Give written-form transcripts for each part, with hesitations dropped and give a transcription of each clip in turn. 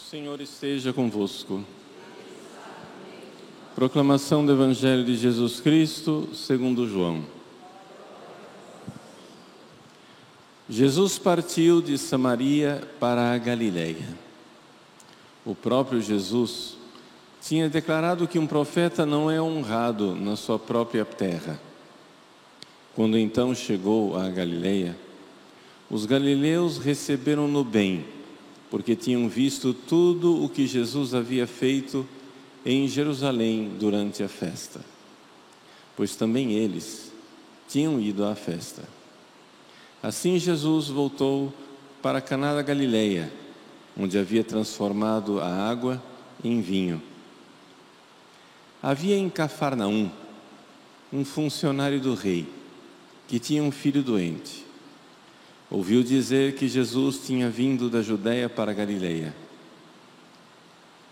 Senhor esteja convosco. Proclamação do Evangelho de Jesus Cristo, segundo João. Jesus partiu de Samaria para a Galileia. O próprio Jesus tinha declarado que um profeta não é honrado na sua própria terra. Quando então chegou à Galileia, os galileus receberam-no bem, porque tinham visto tudo o que Jesus havia feito em Jerusalém durante a festa, pois também eles tinham ido à festa. Assim Jesus voltou para Caná da Galileia, onde havia transformado a água em vinho. Havia em Cafarnaum um funcionário do rei, que tinha um filho doente. Ouviu dizer que Jesus tinha vindo da Judeia para a Galileia.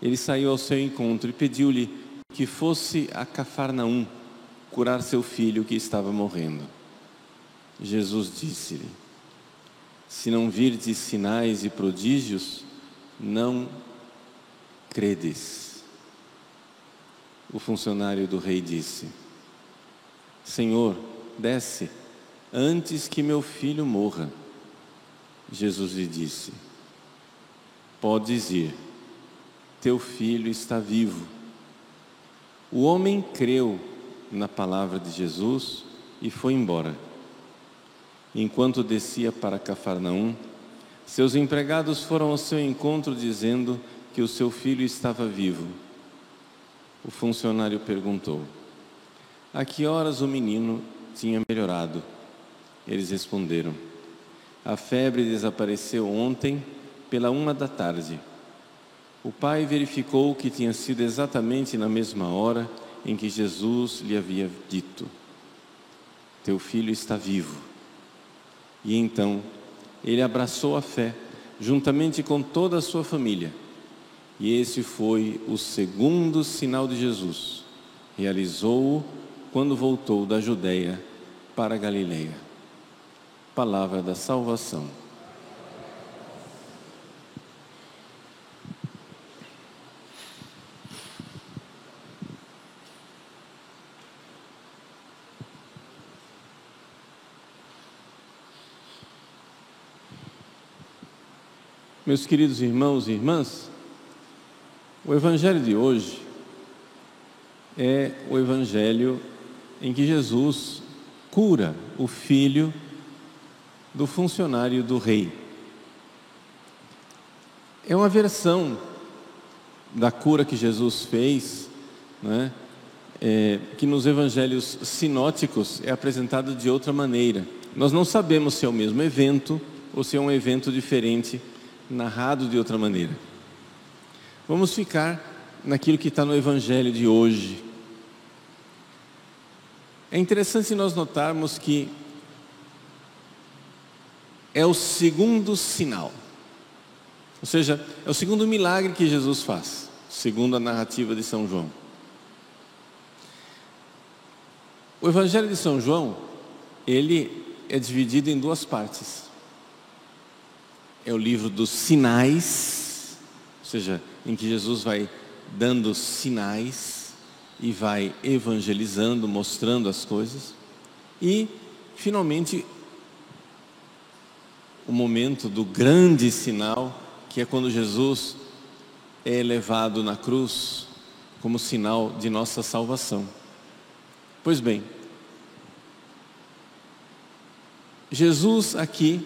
Ele saiu ao seu encontro e pediu-lhe que fosse a Cafarnaum curar seu filho que estava morrendo. Jesus disse-lhe: se não virdes sinais e prodígios, não credes. O funcionário do rei disse: Senhor, desce, antes que meu filho morra. Jesus lhe disse: podes ir, teu filho está vivo. O homem creu na palavra de Jesus e foi embora. Enquanto descia para Cafarnaum, seus empregados foram ao seu encontro dizendo que o seu filho estava vivo. O funcionário perguntou: a que horas o menino tinha melhorado? Eles responderam: a febre desapareceu ontem pela 1h. O pai verificou que tinha sido exatamente na mesma hora em que Jesus lhe havia dito: teu filho está vivo. E então ele abraçou a fé, juntamente com toda a sua família. E esse foi o segundo sinal de Jesus. Realizou-o quando voltou da Judeia para a Galileia. Palavra da salvação. Meus queridos irmãos e irmãs, o Evangelho de hoje é o Evangelho em que Jesus cura o filho do funcionário do rei. É uma versão da cura que Jesus fez, né? Que nos evangelhos sinóticos é apresentado de outra maneira. Nós não sabemos se é o mesmo evento ou se é um evento diferente, narrado de outra maneira. Vamos ficar naquilo que está no Evangelho de hoje. É interessante nós notarmos que é o segundo sinal, ou seja, é o segundo milagre que Jesus faz, segundo a narrativa de São João. O Evangelho de São João, ele é dividido em duas partes. É o livro dos sinais, ou seja, em que Jesus vai dando sinais e vai evangelizando, mostrando as coisas. E, finalmente, o momento do grande sinal, que é quando Jesus é elevado na cruz como sinal de nossa salvação. Pois bem, Jesus aqui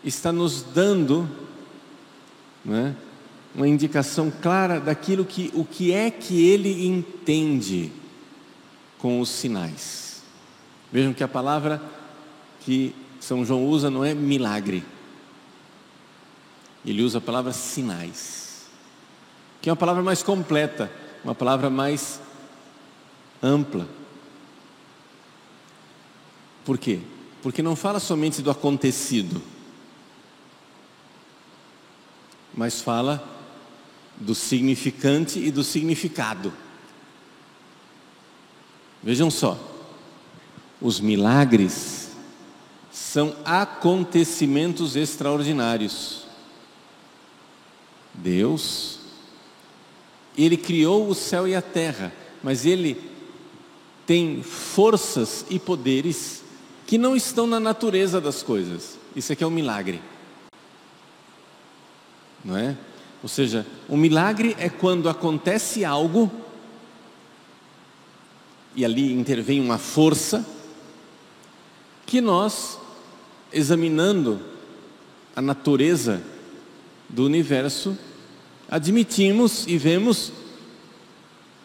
está nos dando, né, uma indicação clara daquilo o que é que ele entende com os sinais. Vejam que a palavra que São João usa não é milagre, ele usa a palavra sinais, que é uma palavra mais completa, uma palavra mais ampla. Por quê? Porque não fala somente do acontecido, mas fala do significante e do significado. Vejam só, os milagres são acontecimentos extraordinários. Deus, Ele criou o céu e a terra, mas Ele tem forças e poderes que não estão na natureza das coisas. Isso aqui é um milagre, não é? Ou seja, um milagre é quando acontece algo e ali intervém uma força que nós, examinando a natureza do universo, admitimos e vemos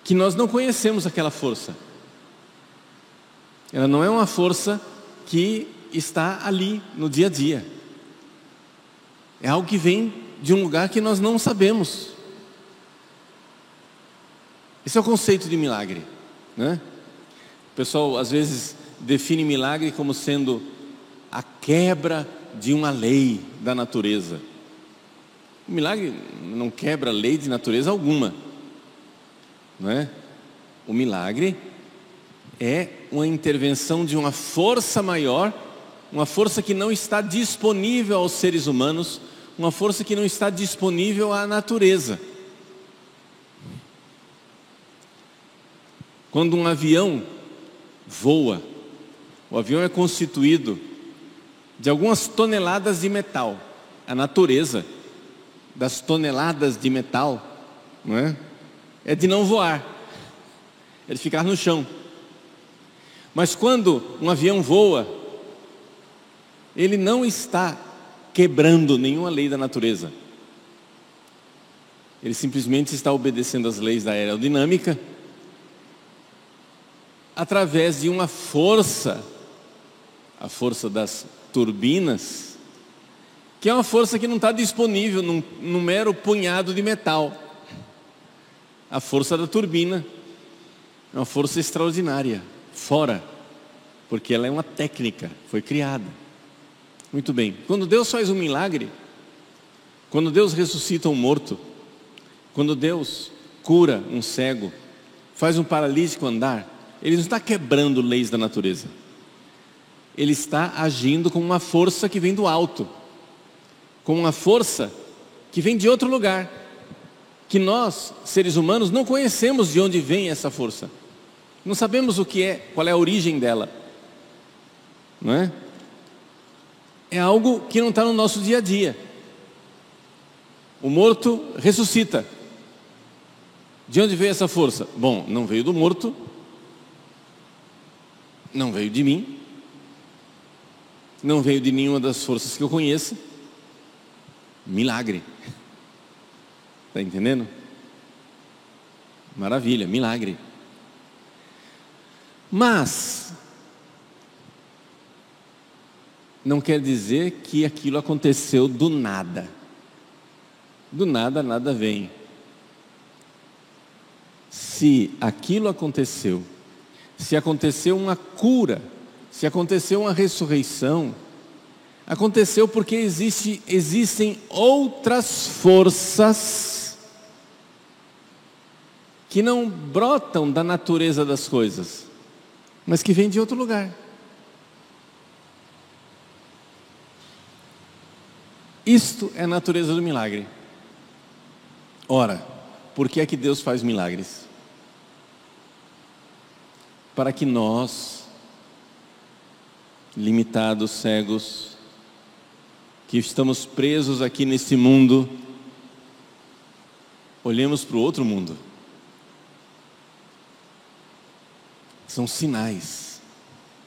que nós não conhecemos aquela força. Ela não é uma força que está ali no dia a dia. É algo que vem de um lugar que nós não sabemos. Esse é o conceito de milagre, né? O pessoal às vezes define milagre como sendo a quebra de uma lei da natureza. O milagre não quebra lei de natureza alguma, não é? O milagre é uma intervenção de uma força maior, uma força que não está disponível aos seres humanos, uma força que não está disponível à natureza. Quando um avião voa, o avião é constituído de algumas toneladas de metal. A natureza das toneladas de metal, não é? É de não voar, é de ficar no chão. Mas quando um avião voa, ele não está quebrando nenhuma lei da natureza. Ele simplesmente está obedecendo às leis da aerodinâmica através de uma força, a força das turbinas, que é uma força que não está disponível num mero punhado de metal. A força da turbina é uma força extraordinária, fora, porque ela é uma técnica, foi criada. Muito bem, quando Deus faz um milagre, quando Deus ressuscita um morto, quando Deus cura um cego, faz um paralítico andar, Ele não está quebrando leis da natureza. Ele está agindo com uma força que vem do alto, com uma força que vem de outro lugar, que nós, seres humanos, não conhecemos de onde vem essa força. Não sabemos o que é, qual é a origem dela, não é? É algo que não está no nosso dia a dia. O morto ressuscita. De onde veio essa força? Bom, não veio do morto, não veio de mim, não veio de nenhuma das forças que eu conheço. Milagre. Está entendendo? Maravilha, milagre. Mas não quer dizer que aquilo aconteceu do nada. Do nada, nada vem. Se aquilo aconteceu, se aconteceu uma cura, se aconteceu uma ressurreição, aconteceu porque existem outras forças que não brotam da natureza das coisas, mas que vêm de outro lugar. Isto é a natureza do milagre. Ora, por que é que Deus faz milagres? Para que nós, limitados, cegos, que estamos presos aqui nesse mundo, olhemos para o outro mundo. São sinais,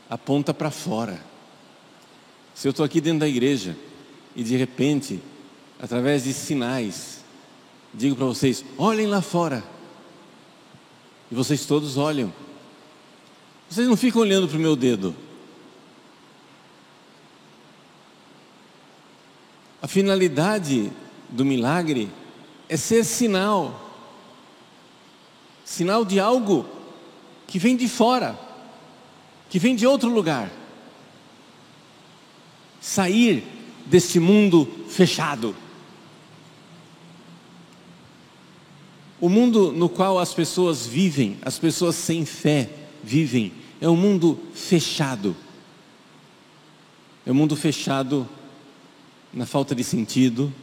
aponta para fora. Se eu estou aqui dentro da igreja e de repente, através de sinais, digo para vocês, olhem lá fora, e vocês todos olham, vocês não ficam olhando para o meu dedo. A finalidade do milagre é ser sinal de algo que vem de fora, que vem de outro lugar. Sair deste mundo fechado. O mundo no qual as pessoas vivem, as pessoas sem fé vivem, é um mundo fechado. É um mundo fechado na falta de sentido,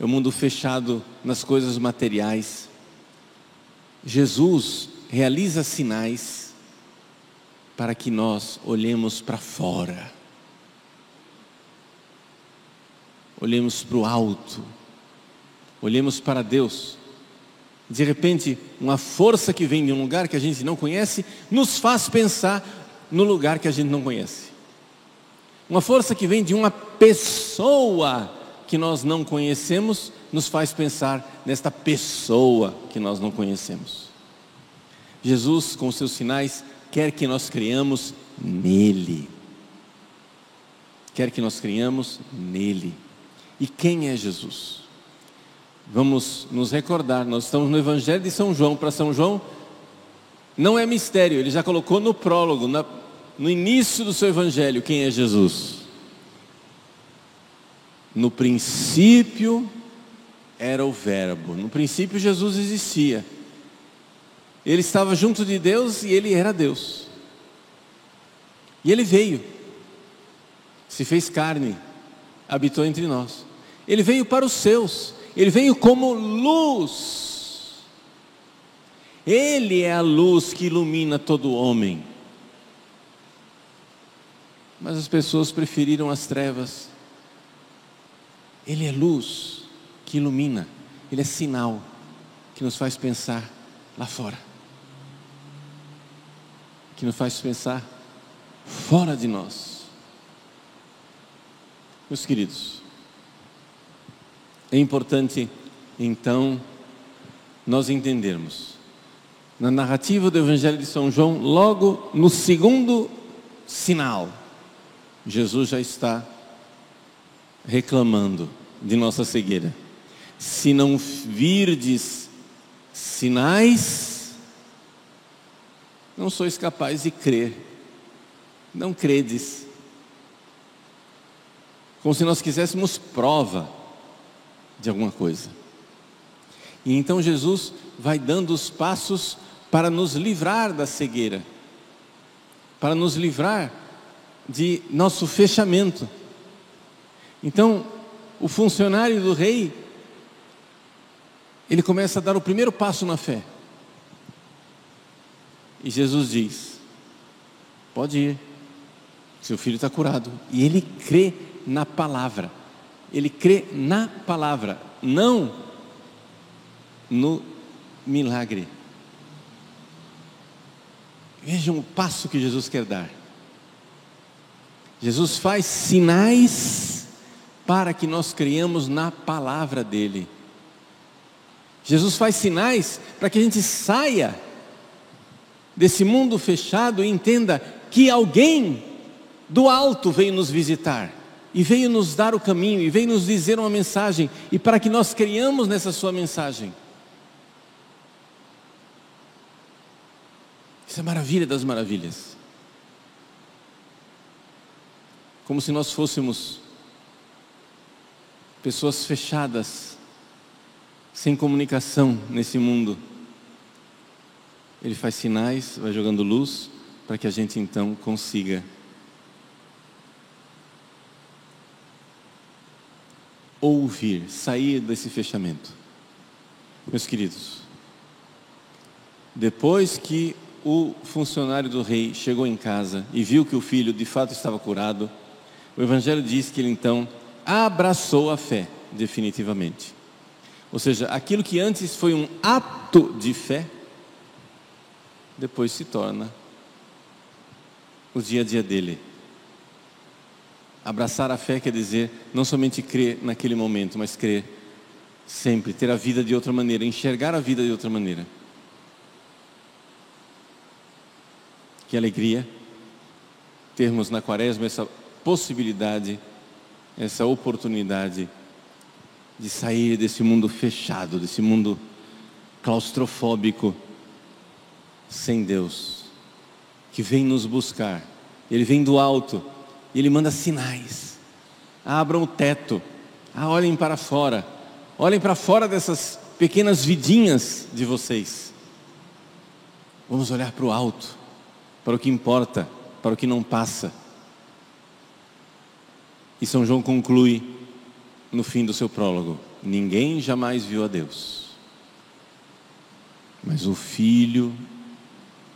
é um mundo fechado nas coisas materiais. Jesus realiza sinais para que nós olhemos para fora, olhemos para o alto, olhemos para Deus. De repente, uma força que vem de um lugar que a gente não conhece, nos faz pensar no lugar que a gente não conhece. Uma força que vem de uma pessoa que nós não conhecemos, nos faz pensar nesta pessoa que nós não conhecemos. Jesus, com seus sinais, quer que nós creiamos nele. Quer que nós creiamos nele. E quem é Jesus? Vamos nos recordar, nós estamos no Evangelho de São João. Para São João, não é mistério, ele já colocou no prólogo, no início do seu Evangelho, quem é Jesus. No princípio era o Verbo, no princípio Jesus existia. Ele estava junto de Deus e ele era Deus. E ele veio, se fez carne, habitou entre nós. Ele veio para os seus. Ele veio como luz. Ele é a luz que ilumina todo homem. Mas as pessoas preferiram as trevas. Ele é luz que ilumina. Ele é sinal que nos faz pensar lá fora, que nos faz pensar fora de nós. Meus queridos, é importante, então, nós entendermos, na narrativa do Evangelho de São João, logo no segundo sinal, Jesus já está reclamando de nossa cegueira. Se não virdes sinais, não sois capazes de crer. Não credes. Como se nós quiséssemos prova de alguma coisa. E então Jesus vai dando os passos para nos livrar da cegueira, para nos livrar de nosso fechamento. Então, o funcionário do rei, ele começa a dar o primeiro passo na fé. E Jesus diz: pode ir, seu filho está curado. E ele crê na palavra. Ele crê na palavra, não no milagre. Vejam o passo que Jesus quer dar. Jesus faz sinais para que nós creiamos na palavra dele. Jesus faz sinais para que a gente saia desse mundo fechado e entenda que alguém do alto veio nos visitar. E veio nos dar o caminho, e veio nos dizer uma mensagem, e para que nós creiamos nessa sua mensagem. Isso é a maravilha das maravilhas. Como se nós fôssemos pessoas fechadas, sem comunicação nesse mundo. Ele faz sinais, vai jogando luz, para que a gente então consiga ouvir, sair desse fechamento. Meus queridos, depois que o funcionário do rei chegou em casa e viu que o filho de fato estava curado, o Evangelho diz que ele então abraçou a fé definitivamente. Ou seja, aquilo que antes foi um ato de fé, depois se torna o dia a dia dele. Abraçar a fé quer dizer não somente crer naquele momento, mas crer sempre, ter a vida de outra maneira, enxergar a vida de outra maneira. Que alegria termos na Quaresma essa possibilidade, essa oportunidade de sair desse mundo fechado, desse mundo claustrofóbico, sem Deus, que vem nos buscar. Ele vem do alto. E ele manda sinais. Abram o teto. Olhem para fora. Olhem para fora dessas pequenas vidinhas de vocês. Vamos olhar para o alto, para o que importa, para o que não passa. E São João conclui no fim do seu prólogo: ninguém jamais viu a Deus. Mas o Filho,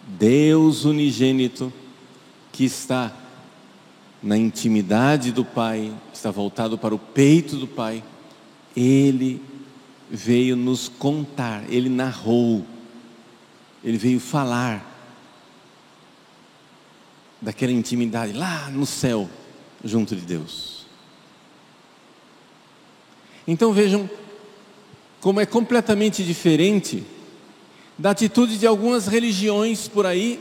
Deus unigênito, que está na intimidade do Pai, está voltado para o peito do Pai, Ele veio nos contar, Ele narrou, Ele veio falar daquela intimidade lá no céu, junto de Deus. Então vejam como é completamente diferente da atitude de algumas religiões por aí,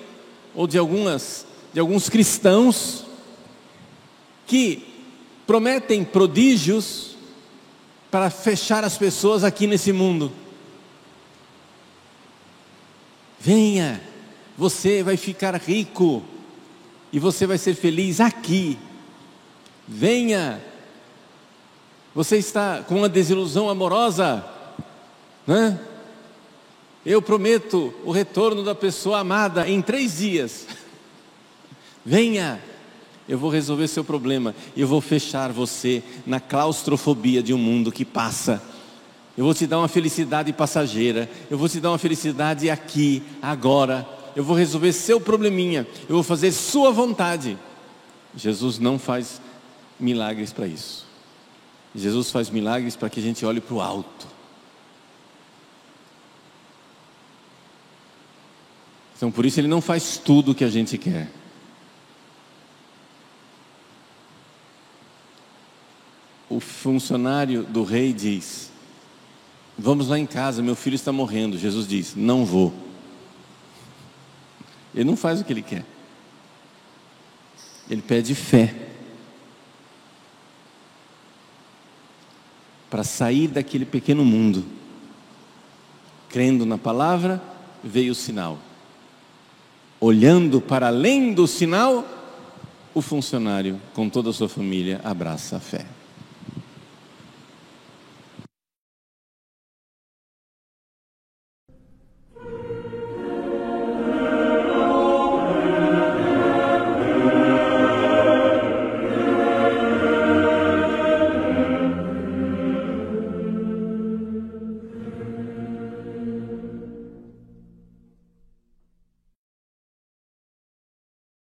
ou de alguns cristãos, que prometem prodígios para fechar as pessoas aqui nesse mundo. Venha, você vai ficar rico, e você vai ser feliz aqui. Venha, você está com uma desilusão amorosa, né? Eu prometo o retorno da pessoa amada em 3 dias. Venha, eu vou resolver seu problema, eu vou fechar você na claustrofobia de um mundo que passa. Eu vou te dar uma felicidade passageira, eu vou te dar uma felicidade aqui, agora. Eu vou resolver seu probleminha, eu vou fazer sua vontade. Jesus não faz milagres para isso. Jesus faz milagres para que a gente olhe para o alto. Então por isso Ele não faz tudo o que a gente quer. O funcionário do rei diz: vamos lá em casa, meu filho está morrendo. Jesus diz: não vou. Ele não faz o que ele quer. Ele pede fé para sair daquele pequeno mundo. Crendo na palavra, veio o sinal. Olhando para além do sinal, o funcionário, com toda a sua família, abraça a fé.